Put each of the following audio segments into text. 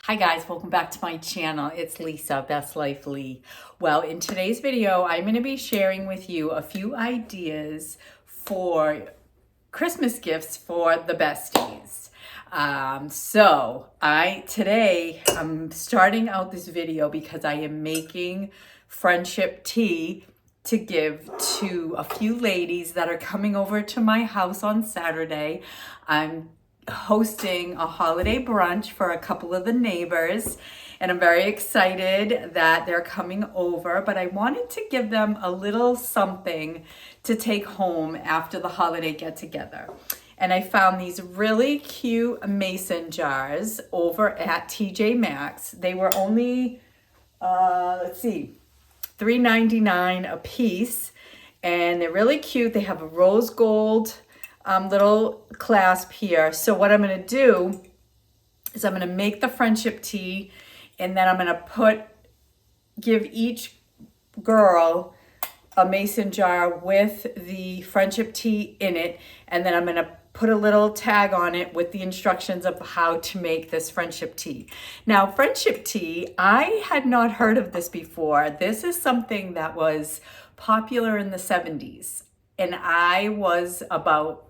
Hi guys, welcome back to my channel. It's Lisa, Best Life Lee. Well, in today's video, I'm going to be sharing with you a few ideas for Christmas gifts for the besties. Today I'm starting out this video because I am making friendship tea to give to a few ladies that are coming over to my house on Saturday. I'm hosting a holiday brunch for a couple of the neighbors, and I'm very excited that they're coming over, but I wanted to give them a little something to take home after the holiday get together. And I found these really cute mason jars over at TJ Maxx. They were only $3.99 a piece, and they're really cute. They have a rose gold little clasp here. So what I'm going to do is I'm going to make the friendship tea, and then I'm going to give each girl a mason jar with the friendship tea in it, and then I'm going to put a little tag on it with the instructions of how to make this friendship tea. Now, friendship tea, I had not heard of this before. This is something that was popular in the 70s, and I was about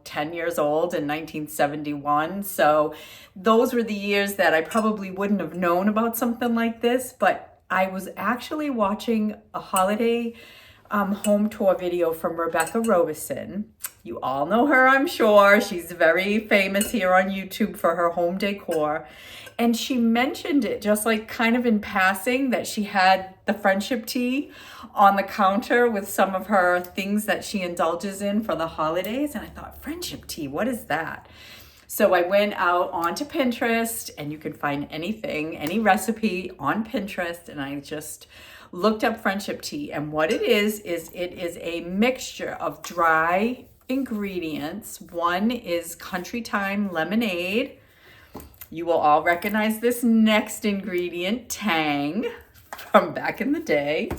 10 years old in 1971. So those were the years that I probably wouldn't have known about something like this, but I was actually watching a holiday home tour video from Rebecca Robeson. You all know her, I'm sure. She's very famous here on YouTube for her home decor. And she mentioned it just like kind of in passing that she had the friendship tea on the counter with some of her things that she indulges in for the holidays. And I thought, friendship tea, what is that? So I went out onto Pinterest, and you can find anything, any recipe on Pinterest. And I just looked up friendship tea. And what it is it is a mixture of dry ingredients. One is country time lemonade. You will all recognize this next ingredient, Tang, from back in the day,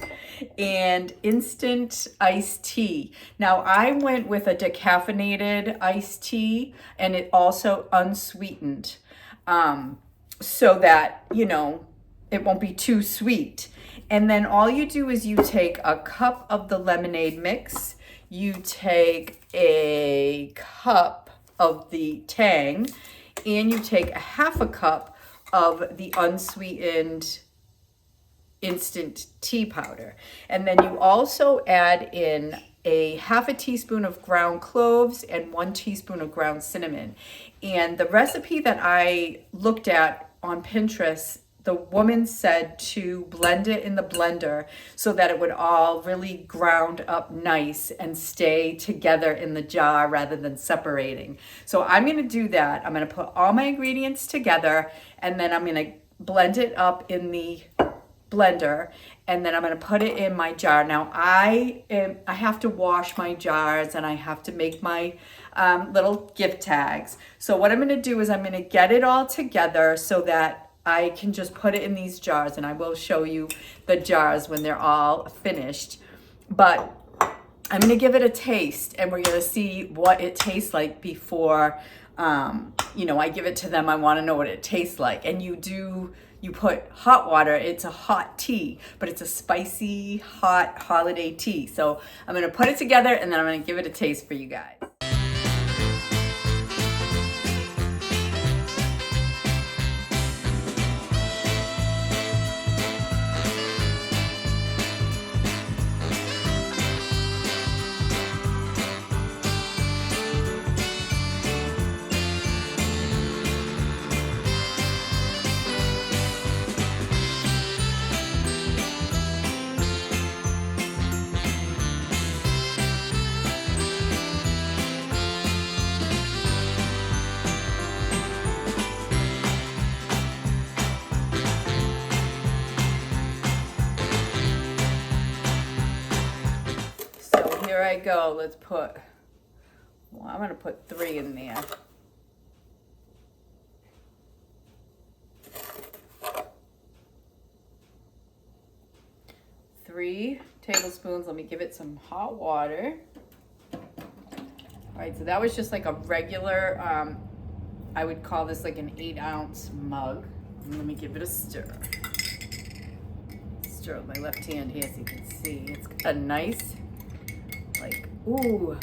and instant iced tea. Now, I went with a decaffeinated iced tea, and it also unsweetened, so that, it won't be too sweet. And then all you do is you take a cup of the lemonade mix, you take a cup of the Tang, and you take a half a cup of the unsweetened instant tea powder. And then you also add in a half a teaspoon of ground cloves and 1 teaspoon of ground cinnamon. And the recipe that I looked at on Pinterest, the woman said to blend it in the blender so that it would all really ground up nice and stay together in the jar rather than separating. So I'm going to do that. I'm going to put all my ingredients together, and then I'm going to blend it up in the blender, and then I'm going to put it in my jar. Now I have to wash my jars, and I have to make my little gift tags. So what I'm going to do is I'm going to get it all together so that I can just put it in these jars, and I will show you the jars when they're all finished. But I'm going to give it a taste, and we're going to see what it tastes like before, I give it to them. I want to know what it tastes like. And you put hot water. It's a hot tea, but it's a spicy, hot holiday tea. So I'm going to put it together, and then I'm going to give it a taste for you guys. Here I go. I'm going to put 3 in there. Three tablespoons. Let me give it some hot water. All right, so that was just like a regular I would call this like an 8-ounce mug. And let me give it a stir. Stir with my left hand here so you can see. It's got a nice, like, ooh,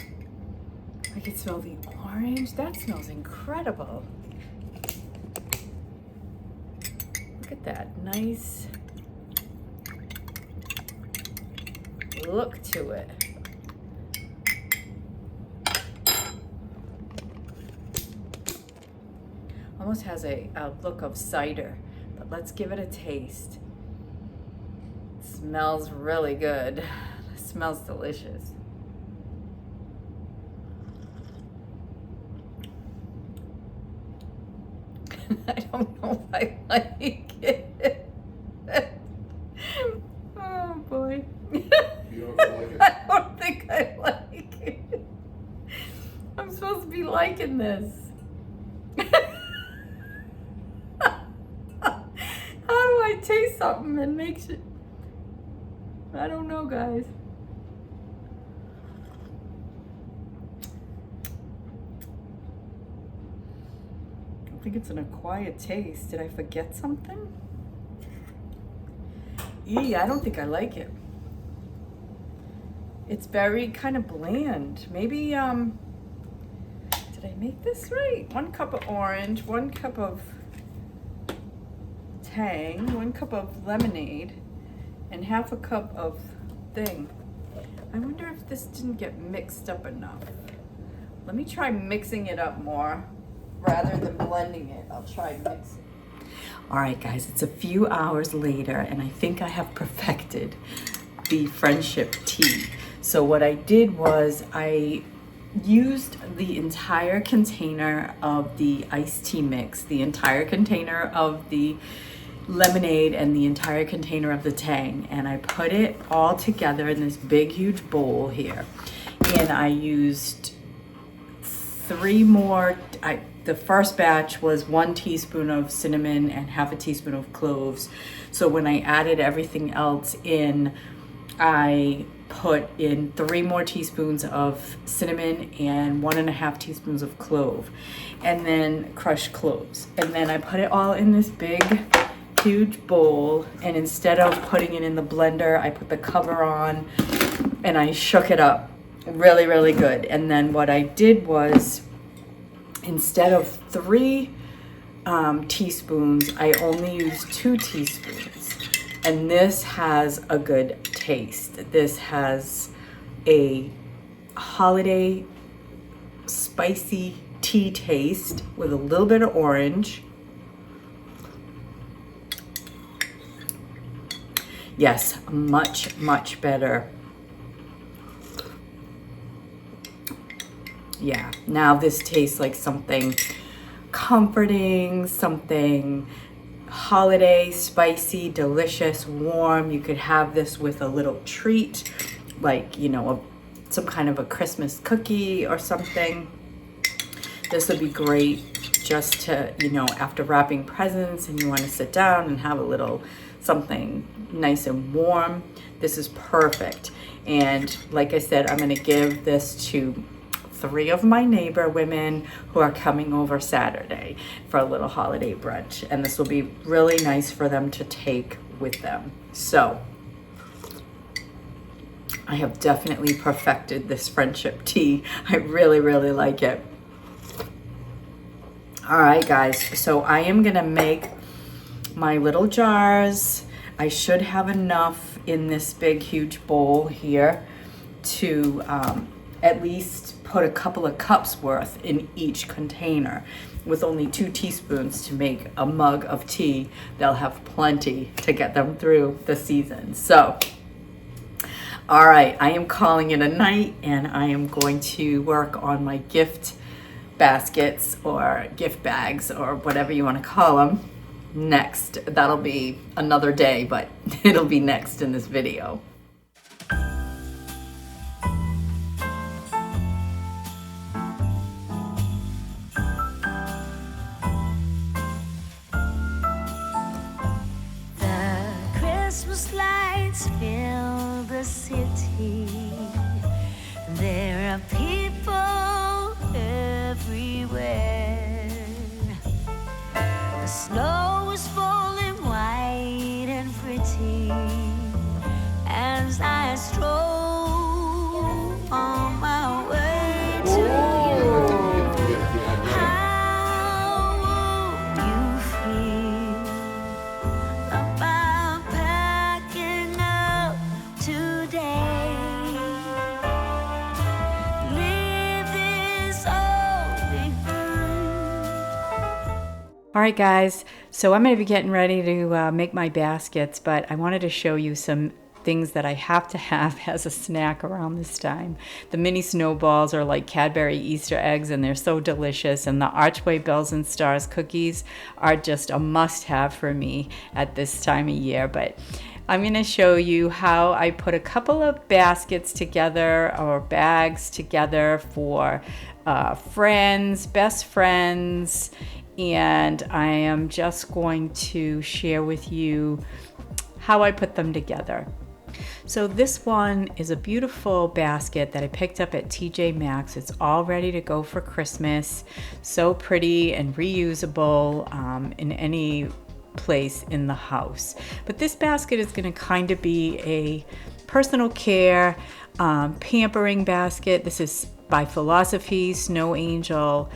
I can smell the orange. That smells incredible. Look at that, nice look to it. Almost has a look of cider, but let's give it a taste. It smells really good. It smells delicious. I don't know if I like it. Oh boy. You don't like it? I don't think I like it. I'm supposed to be liking this. How do I taste something that makes it? I don't know, guys. I think it's an acquired taste. Did I forget something? Yeah, I don't think I like it. It's very kind of bland. Maybe, did I make this right? 1 cup of orange, 1 cup of Tang, 1 cup of lemonade, and 1/2 cup of thing. I wonder if this didn't get mixed up enough. Let me try mixing it up more rather than blending it. I'll try mixing. All right, guys, it's a few hours later, and I think I have perfected the friendship tea. So what I did was I used the entire container of the iced tea mix, the entire container of the lemonade, and the entire container of the Tang, and I put it all together in this big huge bowl here. And I used 3 more. The first batch was 1 teaspoon of cinnamon and 1/2 teaspoon of cloves. So when I added everything else in, I put in 3 more teaspoons of cinnamon and 1.5 teaspoons of clove, and then crushed cloves. And then I put it all in this big huge bowl, and instead of putting it in the blender, I put the cover on and I shook it up really, really good. And then what I did was, instead of 3 teaspoons, I only used 2 teaspoons. And this has a good taste. This has a holiday spicy tea taste with a little bit of orange. Yes, much, much better. Yeah, now this tastes like something comforting, something holiday, spicy, delicious, warm. You could have this with a little treat, like, you know, some kind of a Christmas cookie or something. This would be great just to, you know, after wrapping presents and you want to sit down and have a little something nice and warm. This is perfect. And like I said, I'm going to give this to 3 of my neighbor women who are coming over Saturday for a little holiday brunch. And this will be really nice for them to take with them. So I have definitely perfected this friendship tea. I really, really like it. All right, guys. So I am going to make my little jars. I should have enough in this big, huge bowl here to at least put a couple of cups worth in each container. With only 2 teaspoons to make a mug of tea, they'll have plenty to get them through the season. So, all right, I am calling it a night, and I am going to work on my gift baskets or gift bags or whatever you want to call them next. That'll be another day, but it'll be next in this video. The Christmas lights fill the city. There are people everywhere. is falling white and pretty as I stroll on my way to you. How would you feel about packing up today? Leave this all behind. All right, guys, so I'm going to be getting ready to make my baskets, but I wanted to show you some things that I have to have as a snack around this time. The mini snowballs are like Cadbury Easter eggs, and they're so delicious, and the Archway Bells and Stars cookies are just a must-have for me at this time of year. But I'm going to show you how I put a couple of baskets together or bags together for friends, best friends, and I am just going to share with you how I put them together. So this one is a beautiful basket that I picked up at TJ Maxx. It's all ready to go for Christmas. So pretty and reusable in any place in the house. But this basket is going to kind of be a personal care pampering basket. This is by Philosophy Snow Angel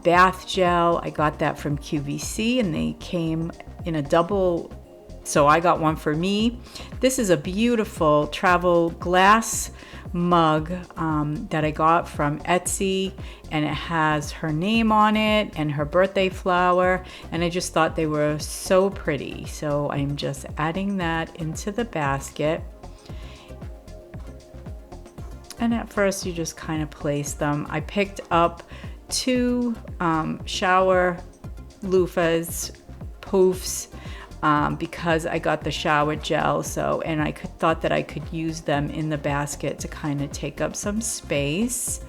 bath gel. I got that from QVC, and they came in a double, so I got one for me. This is a beautiful travel glass mug that I got from Etsy, and it has her name on it and her birthday flower, and I just thought they were so pretty. So I'm just adding that into the basket. And at first you just kind of place them. I picked up 2 shower loofahs, poofs, because I got the shower gel, and I thought that I could use them in the basket to kind of take up some space.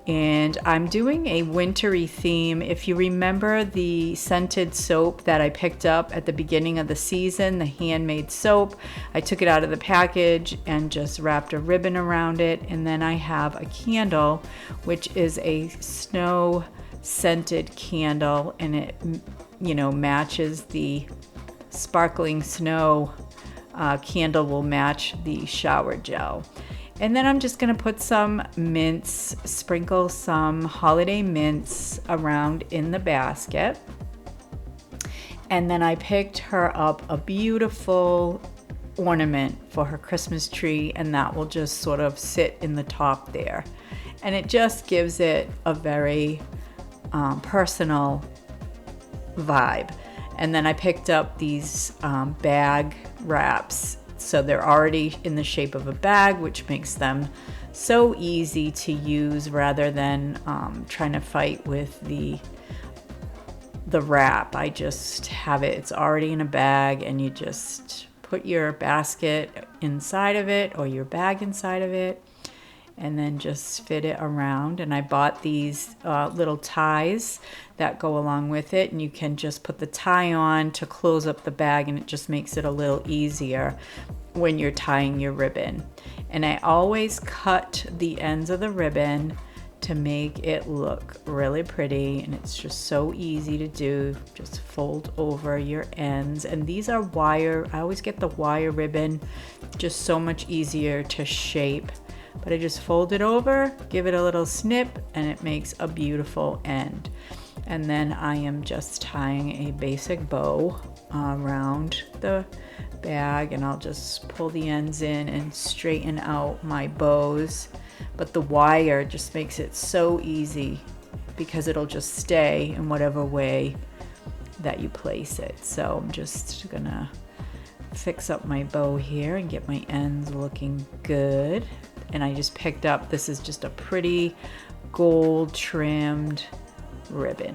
And I'm doing a wintry theme. If you remember the scented soap that I picked up at the beginning of the season, the handmade soap, I took it out of the package and just wrapped a ribbon around it. And then I have a candle, which is a snow scented candle, and it, matches the sparkling snow candle will match the shower gel. And then I'm just gonna put some mints, sprinkle some holiday mints around in the basket. And then I picked her up a beautiful ornament for her Christmas tree, and that will just sort of sit in the top there. And it just gives it a very personal vibe. And then I picked up these bag wraps. So they're already in the shape of a bag, which makes them so easy to use rather than trying to fight with the wrap. I just have it, it's already in a bag, and you just put your basket inside of it or your bag inside of it, and then just fit it around. And I bought these little ties that go along with it, and you can just put the tie on to close up the bag, and it just makes it a little easier when you're tying your ribbon. And I always cut the ends of the ribbon to make it look really pretty, and it's just so easy to do. Just fold over your ends, and these are wire. I always get the wire ribbon, just so much easier to shape. But I just fold it over, give it a little snip, and it makes a beautiful end. And then I am just tying a basic bow around the bag, and I'll just pull the ends in and straighten out my bows. But the wire just makes it so easy because it'll just stay in whatever way that you place it. So I'm just gonna fix up my bow here and get my ends looking good. And I just picked up, this is just a pretty gold trimmed ribbon.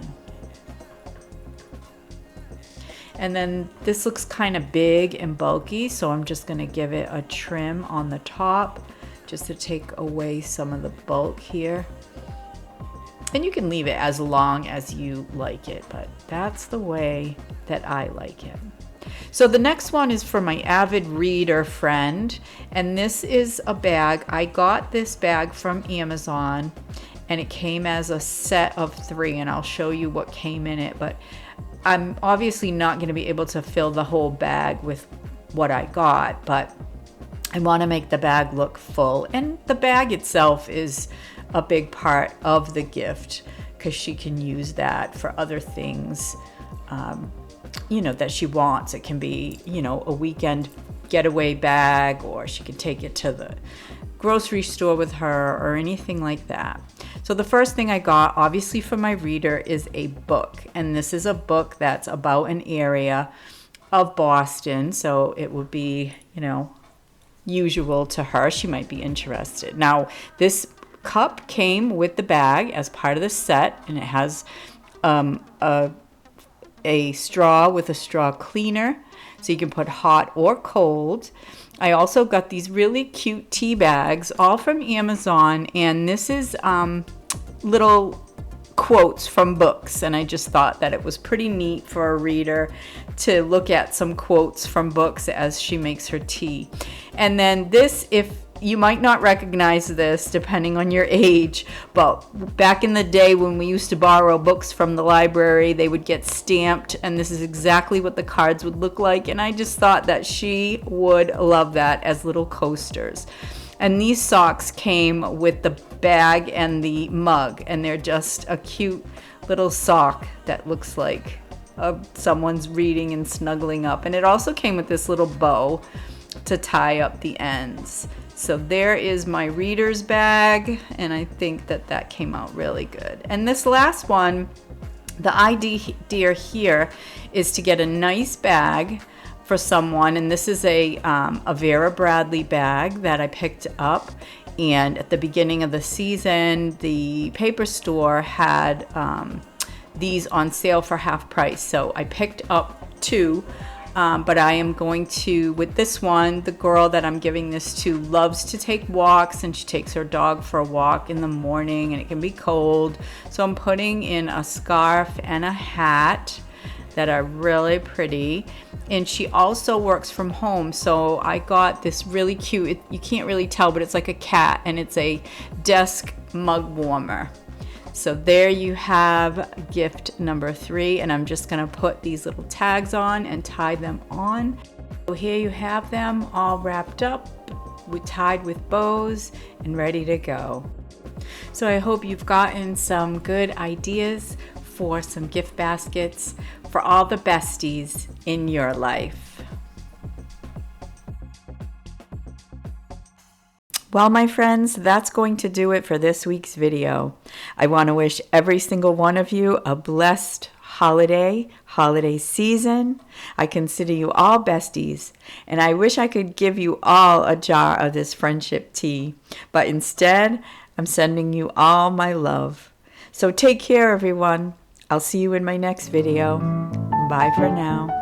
And then this looks kind of big and bulky, so I'm just gonna give it a trim on the top just to take away some of the bulk here. And you can leave it as long as you like it, but that's the way that I like it. So the next one is for my avid reader friend, and this is a bag. I got this bag from Amazon, and it came as a set of 3, and I'll show you what came in it. But I'm obviously not going to be able to fill the whole bag with what I got, but I want to make the bag look full. And the bag itself is a big part of the gift because she can use that for other things, you know, that she wants. It can be, you know, a weekend getaway bag, or she can take it to the grocery store with her or anything like that. So the first thing I got, obviously for my reader, is a book. And this is a book that's about an area of Boston. So it would be, you know, usual to her. She might be interested. Now, this cup came with the bag as part of the set, and it has a straw with a straw cleaner, so you can put hot or cold. I also got these really cute tea bags, all from Amazon, and this is little quotes from books, and I just thought that it was pretty neat for a reader to look at some quotes from books as she makes her tea. And then this, if you might not recognize this depending on your age, but back in the day when we used to borrow books from the library, they would get stamped, and this is exactly what the cards would look like, and I just thought that she would love that as little coasters. And these socks came with the bag and the mug, and they're just a cute little sock that looks like someone's reading and snuggling up. And it also came with this little bow to tie up the ends. So there is my reader's bag, and I think that that came out really good. And this last one, the idea here is to get a nice bag for someone, and this is a Vera Bradley bag that I picked up. And at the beginning of the season, the paper store had these on sale for half price. So I picked up two, but I am going to, with this one, the girl that I'm giving this to loves to take walks, and she takes her dog for a walk in the morning, and it can be cold. So I'm putting in a scarf and a hat that are really pretty. And she also works from home, so I got this really cute, you can't really tell, but it's like a cat, and it's a desk mug warmer. So there you have gift number 3, and I'm just gonna put these little tags on and tie them on. So here you have them all wrapped up, tied with bows and ready to go. So I hope you've gotten some good ideas for some gift baskets for all the besties in your life. Well, my friends, that's going to do it for this week's video. I want to wish every single one of you a blessed holiday season. I consider you all besties, and I wish I could give you all a jar of this friendship tea, but instead, I'm sending you all my love. So take care, everyone. I'll see you in my next video. Bye for now.